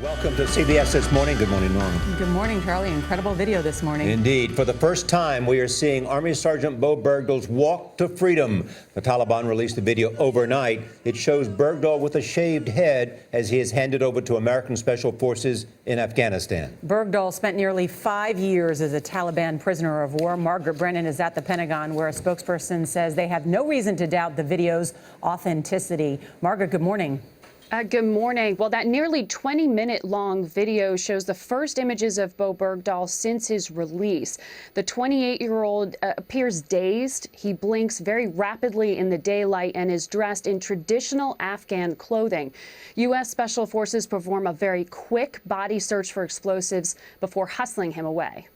Welcome to CBS This Morning. Good morning, Norm. Good morning, Charlie. Incredible video this morning. Indeed. For the first time, we are seeing Army Sgt. Bowe Bergdahl's walk to freedom. The Taliban released the video overnight. It shows Bergdahl with a shaved head as he is handed over to American Special Forces in Afghanistan. Bergdahl spent nearly 5 years as a Taliban prisoner of war. Margaret Brennan is at the Pentagon, where a spokesperson says they have no reason to doubt the video's authenticity. Margaret, good morning. Good morning. Well, that nearly 20-minute long video shows the first images of Bowe Bergdahl since his release. The 28-year-old appears dazed. He blinks very rapidly in the daylight and is dressed in traditional Afghan clothing. U.S. Special Forces perform a very quick body search for explosives before hustling him away.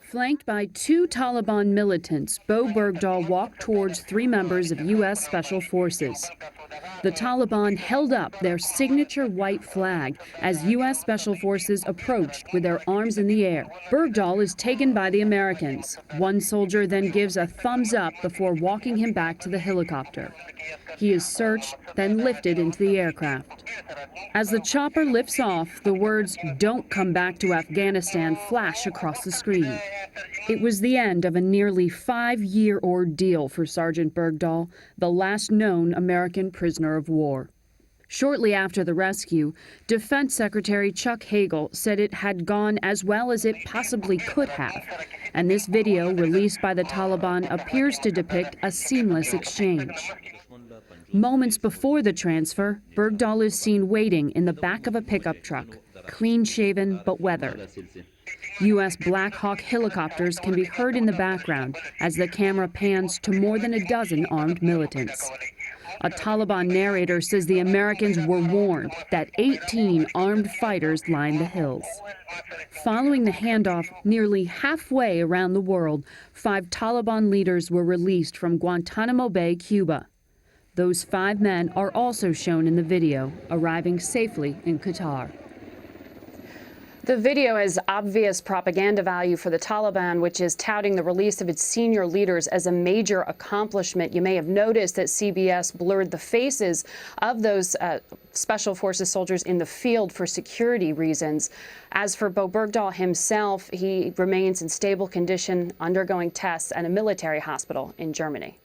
Flanked by 2 Taliban militants, Bowe Bergdahl walked towards 3 members of U.S. Special Forces. The Taliban held up their signature white flag as U.S. Special Forces approached with their arms in the air. Bergdahl is taken by the Americans. One soldier then gives a thumbs up before walking him back to the helicopter. He is searched, then lifted into the aircraft. As the chopper lifts off, the words "Don't come back to Afghanistan" flash across the screen. It was the end of a nearly 5-year ordeal for Sergeant Bergdahl, the last known American prisoner of war. Shortly after the rescue, Defense Secretary Chuck Hagel said it had gone as well as it possibly could have, and this video released by the Taliban appears to depict a seamless exchange. Moments before the transfer, Bergdahl is seen waiting in the back of a pickup truck, clean-shaven but weathered. U.S. Black Hawk helicopters can be heard in the background as the camera pans to more than a dozen armed militants. A Taliban narrator says the Americans were warned that 18 armed fighters lined the hills. Following the handoff nearly halfway around the world, 5 Taliban leaders were released from Guantanamo Bay, Cuba. Those 5 men are also shown in the video, arriving safely in Qatar. The video has obvious propaganda value for the Taliban, which is touting the release of its senior leaders as a major accomplishment. You may have noticed that CBS blurred the faces of those Special Forces soldiers in the field for security reasons. As for Bowe Bergdahl himself, he remains in stable condition, undergoing tests at a military hospital in Germany.